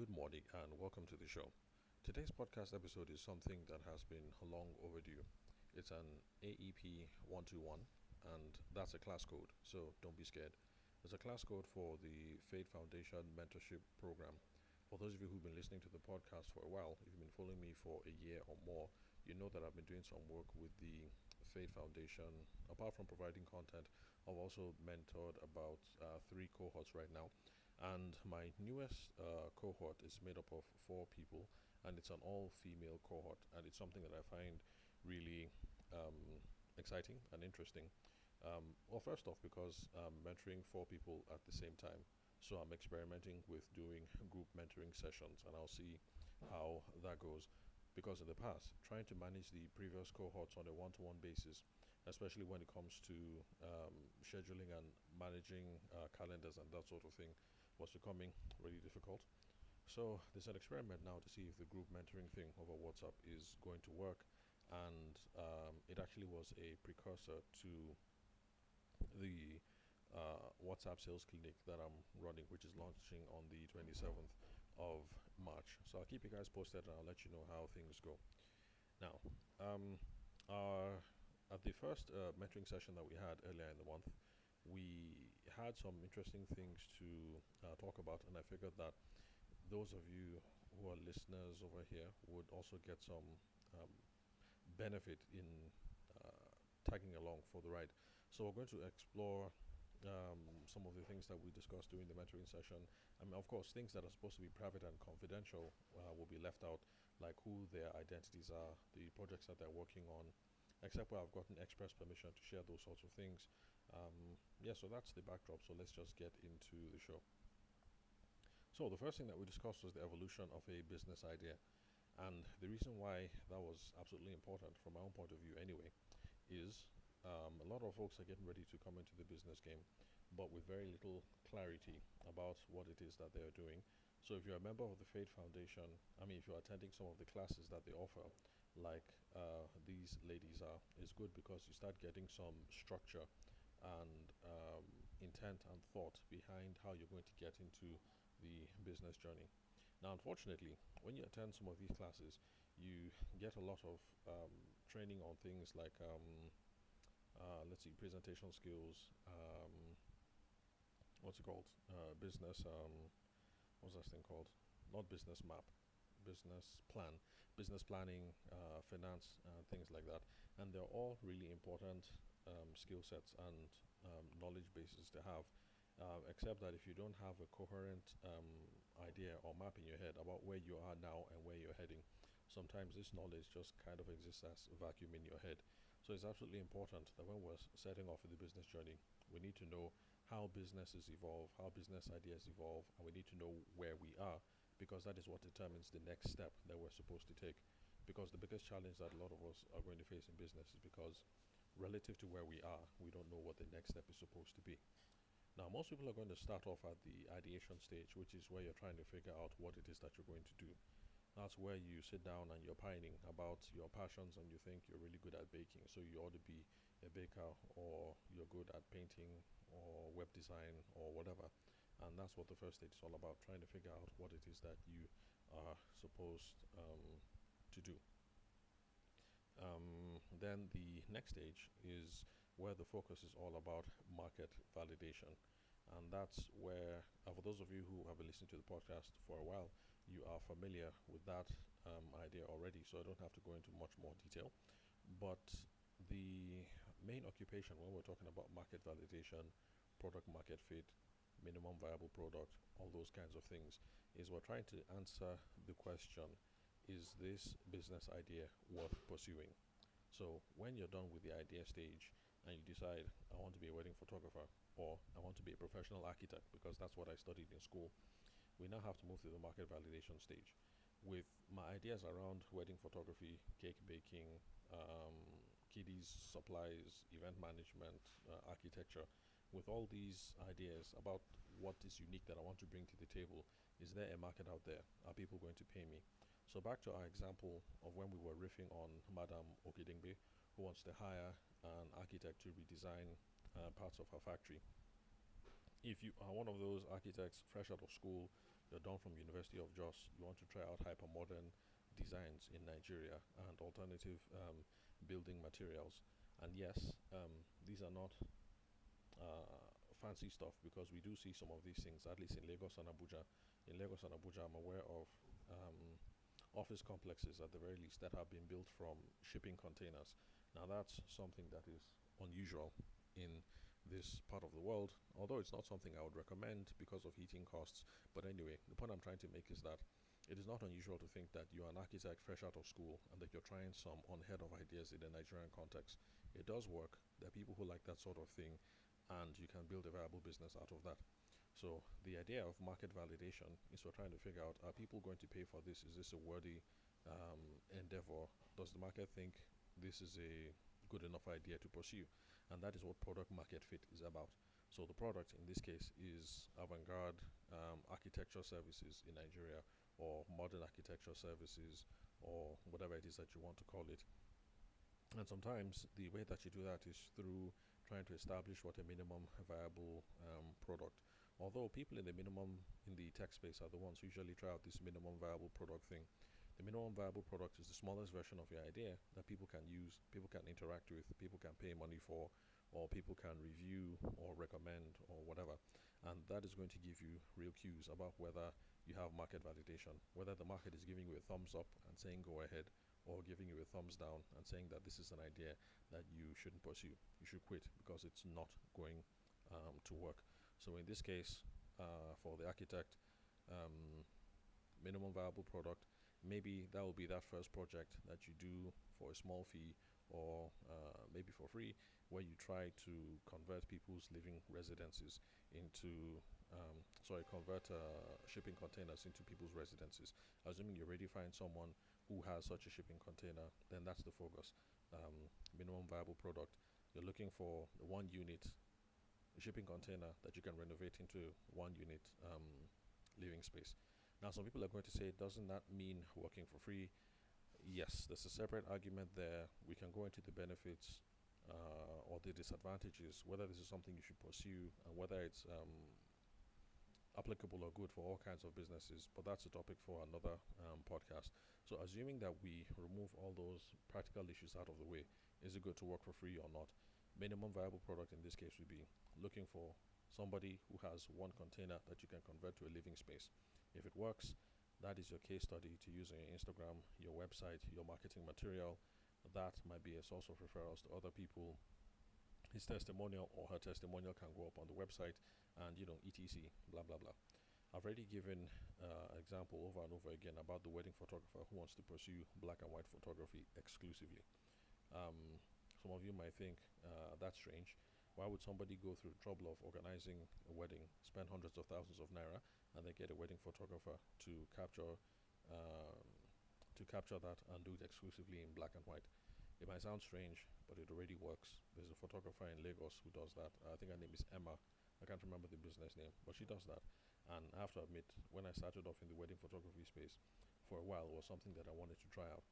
Good morning and welcome to the show. Today's podcast episode is something that has been long overdue. It's an AEP 121, and that's a class code, so don't be scared. It's a class code for the Fade Foundation Mentorship Program. For those of you who've been listening to the podcast for a while, if you've been following me for a year or more, you know that I've been doing some work with the Fade Foundation. Apart from providing content, I've also mentored about three cohorts right now, and my newest cohort is made up of four people, and it's an all female cohort, and it's something that I find really um, exciting and interesting. Well, first off, because I'm mentoring four people at the same time, so I'm experimenting with doing group mentoring sessions, and I'll see how that goes. Because in the past, trying to manage the previous cohorts on a one to one basis, especially when it comes to scheduling and managing calendars and that sort of thing, was becoming really difficult. So there's an experiment now to see if the group mentoring thing over WhatsApp is going to work, and it actually was a precursor to the WhatsApp sales clinic that I'm running, which is launching on the 27th of March. So I'll keep you guys posted and I'll let you know how things go. Now, um, our, at the first mentoring session that we had earlier in the month, we had some interesting things to talk about, and I figured that those of you who are listeners over here would also get some um, benefit in uh, tagging along for the ride. So we're going to explore some of the things that we discussed during the mentoring session. I mean, of course, things that are supposed to be private and confidential will be left out, like who their identities are, the projects that they're working on, except where I've gotten express permission to share those sorts of things. Yeah, so that's the backdrop. So let's just get into the show. So the first thing that we discussed was the evolution of a business idea. And the reason why that was absolutely important, from my own point of view anyway, is a lot of folks are getting ready to come into the business game, but with very little clarity about what it is that they are doing. So if you're a member of the Fade Foundation, I mean, if you're attending some of the classes that they offer, like these ladies are, is good because you start getting some structure and intent and thought behind how you're going to get into the business journey. Now, unfortunately, when you attend some of these classes, you get a lot of training on things like, let's see, presentation skills, what's it called? Business, what's that thing called? Not business map, business plan, business planning, finance, things like that. And they're all really important skill sets and knowledge bases to have. Except that if you don't have a coherent idea or map in your head about where you are now and where you're heading, sometimes this knowledge just kind of exists as a vacuum in your head. So it's absolutely important that when we're setting off in the business journey, we need to know how businesses evolve, how business ideas evolve, and we need to know where we are, because that is what determines the next step that we're supposed to take. Because the biggest challenge that a lot of us are going to face in business is because relative to where we are, we don't know what the next step is supposed to be. Now, most people are going to start off at the ideation stage, which is where you're trying to figure out what it is that you're going to do. That's where you sit down and you're pining about your passions and you think you're really good at baking, so you ought to be a baker, or you're good at painting or web design or whatever. And that's what the first stage is all about, trying to figure out what it is that you are supposed to do. Then the next stage is where the focus is all about market validation. And that's where, for those of you who have been listening to the podcast for a while, you are familiar with that idea already, so I don't have to go into much more detail. But the main occupation when we're talking about market validation, product market fit, minimum viable product, all those kinds of things, is we're trying to answer the question, is this business idea worth pursuing? So when you're done with the idea stage and you decide, I want to be a wedding photographer, or I want to be a professional architect because that's what I studied in school, we now have to move to the market validation stage. With my ideas around wedding photography, cake baking, kiddies supplies, event management, architecture, with all these ideas about what is unique that I want to bring to the table, is there a market out there? Are people going to pay me? So back to our example of when we were riffing on Madame Okidingbe, who wants to hire an architect to redesign parts of her factory. If you are one of those architects fresh out of school, you're done from University of Jos, you want to try out hyper modern designs in Nigeria and alternative building materials. And yes, these are not fancy stuff, because we do see some of these things, at least in Lagos and Abuja. In Lagos and Abuja, I'm aware of office complexes at the very least that have been built from shipping containers. Now, that's something that is unusual in this part of the world, although it's not something I would recommend because of heating costs. But anyway, the point I'm trying to make is that it is not unusual to think that you're an architect fresh out of school and that you're trying some unheard of ideas in the Nigerian context. It does work. There are people who like that sort of thing, and you can build a viable business out of that. So the idea of market validation is we're trying to figure out, are people going to pay for this? Is this a worthy endeavor? Does the market think this is a good enough idea to pursue? And that is what product market fit is about. So the product in this case is avant-garde architecture services in Nigeria, or modern architecture services, or whatever it is that you want to call it. And sometimes the way that you do that is through trying to establish what a minimum viable product. Although people in the minimum in the tech space are the ones who usually try out this minimum viable product thing. The minimum viable product is the smallest version of your idea that people can use, people can interact with, people can pay money for, or people can review or recommend or whatever. And that is going to give you real cues about whether you have market validation, whether the market is giving you a thumbs up and saying go ahead, or giving you a thumbs down and saying that this is an idea that you shouldn't pursue. You should quit because it's not going to work. So in this case, for the architect, um, minimum viable product, maybe that will be that first project that you do for a small fee, or maybe for free, where you try to convert people's living residences into convert shipping containers into people's residences. Assuming you already find someone who has such a shipping container, then that's the focus. Minimum viable product. You're looking for the one unit shipping container that you can renovate into one unit living space. Now, some people are going to say, doesn't that mean working for free? Yes, there's a separate argument there. We can go into the benefits or the disadvantages, whether this is something you should pursue and whether it's applicable or good for all kinds of businesses, but that's a topic for another podcast. So, assuming that we remove all those practical issues out of the way, is it good to work for free or not? Minimum viable product in this case would be looking for somebody who has one container that you can convert to a living space. If it works, that is your case study to use on your Instagram, your website, your marketing material. That might be a source of referrals to other people. His testimonial or her testimonial can go up on the website, and etc. Blah blah blah. I've already given example over and over again about the wedding photographer who wants to pursue black and white photography exclusively. Um, some of you might think that's strange. Why would somebody go through the trouble of organizing a wedding, spend hundreds of thousands of naira, and then get a wedding photographer um, to capture that and do it exclusively in black and white? It might sound strange, but it already works. There's a photographer in Lagos who does that. I think her name is Emma. I can't remember the business name, but she does that. And I have to admit, when I started off in the wedding photography space, for a while, it was something that I wanted to try out.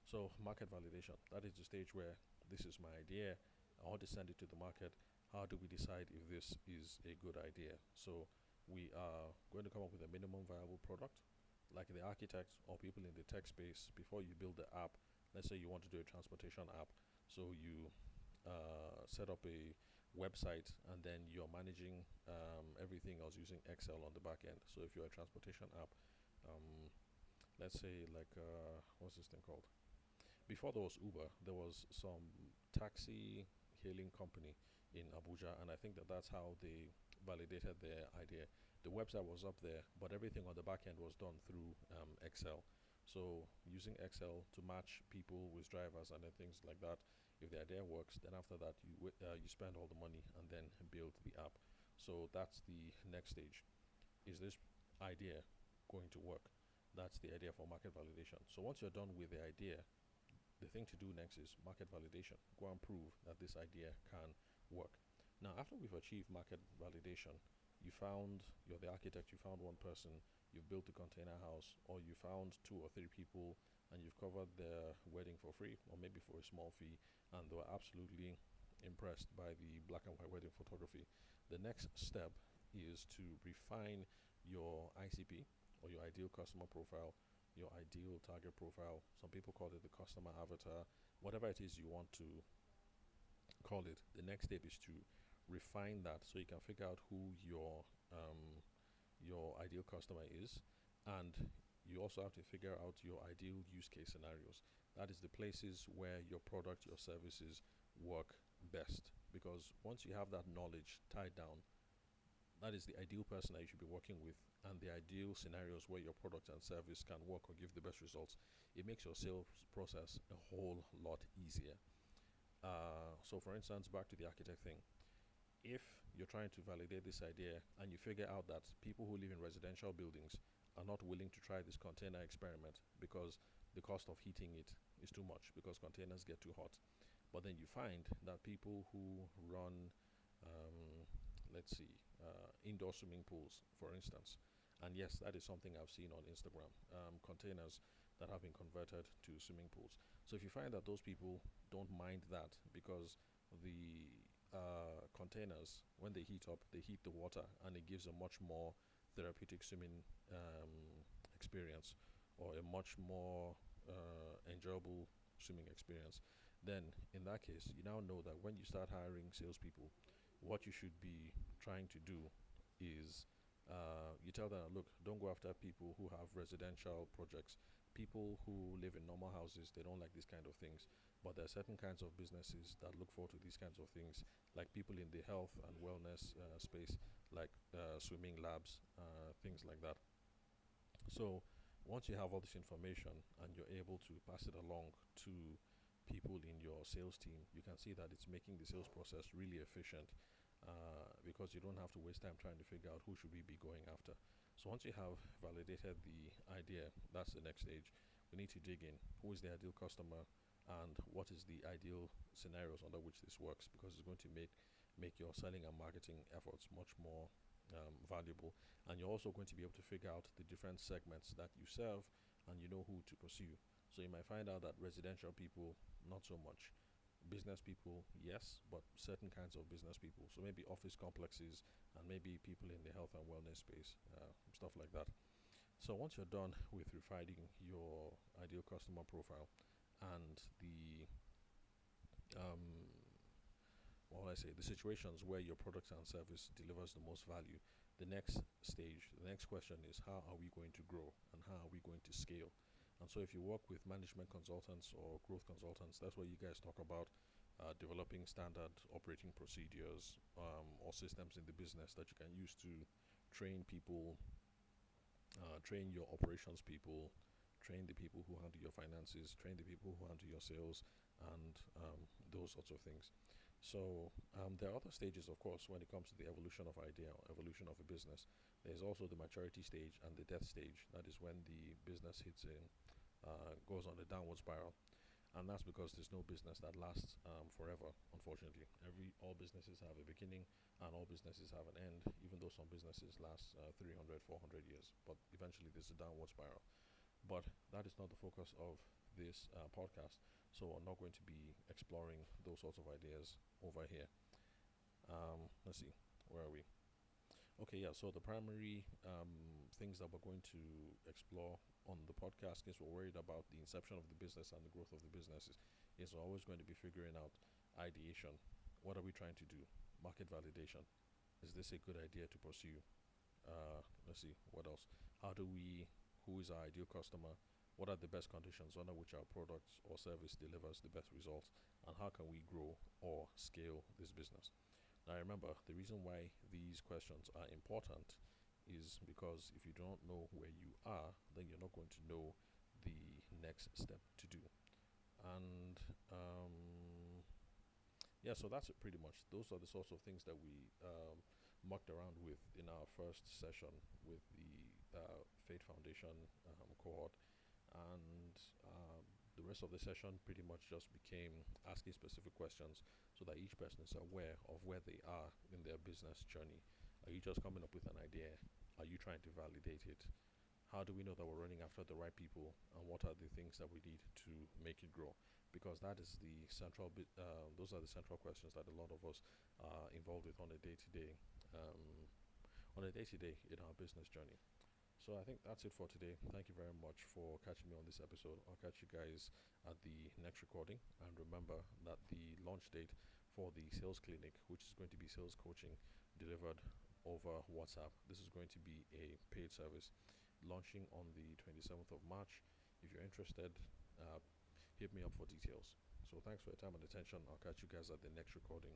So, market validation, that is the stage where this is my idea. I want to send it to the market. How do we decide if this is a good idea? So, we are going to come up with a minimum viable product, like the architects or people in the tech space. Before you build the app, let's say you want to do a transportation app, so you set up a website and then you're managing everything else using Excel on the back end. So if you're a transportation app, um, let's say like what's this thing called? Before there was Uber, there was some taxi hailing company in Abuja, and I think that that's how they validated their idea. The website was up there, but everything on the back end was done through Excel. So using Excel to match people with drivers and then things like that. If the idea works, then after that you spend all the money and then build the app. So that's the next stage. Is this idea going to work? That's the idea for market validation. So once you're done with the idea, the thing to do next is market validation. Go and prove that this idea can work. Now, after we've achieved market validation, you're the architect, you found one person, you've built a container house, or you found two or three people and you've covered their wedding for free or maybe for a small fee, and they were absolutely impressed by the black and white wedding photography. The next step is to refine your ICP or your ideal customer profile, your ideal target profile. Some people call it the customer avatar, whatever it is you want to call it. The next step is to refine that so you can figure out who your ideal customer is, and you also have to figure out your ideal use case scenarios. That is the places where your product, your services work best. Because once you have that knowledge tied down, that is the ideal person that you should be working with, and the ideal scenarios where your product and service can work or give the best results. It makes your sales process a whole lot easier. So, for instance, back to the architect thing. If you're trying to validate this idea and you figure out that people who live in residential buildings are not willing to try this container experiment because the cost of heating it is too much, because containers get too hot. But then you find that people who run, um, let's see, indoor swimming pools, for instance, and yes, that is something I've seen on Instagram, containers that have been converted to swimming pools. So if you find that those people don't mind that because the containers, when they heat up, they heat the water and it gives a much more therapeutic swimming experience, or a much more enjoyable swimming experience. Then, in that case, you now know that when you start hiring salespeople, what you should be trying to do is you tell them, look, don't go after people who have residential projects. People who live in normal houses, they don't like these kind of things. But there are certain kinds of businesses that look forward to these kinds of things, like people in the health and wellness space, like swimming labs, things like that. So once you have all this information and you're able to pass it along to people in your sales team, you can see that it's making the sales process really efficient, because you don't have to waste time trying to figure out who should we be going after. So once you have validated the idea, that's the next stage. We need to dig in. Who is the ideal customer, and what is the ideal scenarios under which this works? Because it's going to make your selling and marketing efforts much more valuable, and you're also going to be able to figure out the different segments that you serve, and you know who to pursue. So you might find out that residential people, not so much. Business people, yes, but certain kinds of business people. So maybe office complexes, and maybe people in the health and wellness space, stuff like that. So once you're done with refining your ideal customer profile and the um, what will I say, the situations where your product and service delivers the most value, the next stage, the next question is, how are we going to grow and how are we going to scale? And so if you work with management consultants or growth consultants, that's where you guys talk about developing standard operating procedures, or systems in the business that you can use to train people, train your operations people, train the people who handle your finances, train the people who handle your sales, and those sorts of things. So there are other stages, of course, when it comes to the evolution of idea or evolution of a business. There's also the maturity stage and the death stage. That is when the business goes on a downward spiral, and that's because there's no business that lasts forever. Unfortunately, all businesses have a beginning, and all businesses have an end. Even though some businesses last 300, 400 years, but eventually there's a downward spiral. But that is not the focus of this podcast. So I'm not going to be exploring those sorts of ideas over here. Let's see, where are we? Okay, yeah. So the primary things that we're going to explore on the podcast, is we're worried about the inception of the business and the growth of the businesses, is we're always going to be figuring out ideation. What are we trying to do? Market validation. Is this a good idea to pursue? Let's see, what else? How do we? Who is our ideal customer? What are the best conditions under which our products or service delivers the best results? And how can we grow or scale this business? Now, remember, the reason why these questions are important is because if you don't know where you are, then you're not going to know the next step to do. And yeah, so that's it pretty much. Those are the sorts of things that we mucked around with in our first session with the Fate Foundation cohort. And the rest of the session pretty much just became asking specific questions so that each person is aware of where they are in their business journey. Are you just coming up with an idea? Are you trying to validate it? How do we know that we're running after the right people? And what are the things that we need to make it grow? Because that is the central bit. Those are the central questions that a lot of us are involved with on a day-to-day on a day to day in our business journey. So I think that's it for today. Thank you very much for catching me on this episode. I'll catch you guys at the next recording. And remember that the launch date for the sales clinic, which is going to be sales coaching delivered over WhatsApp, this is going to be a paid service launching on the 27th of March. If you're interested, uh, hit me up for details. So thanks for your time and attention. I'll catch you guys at the next recording.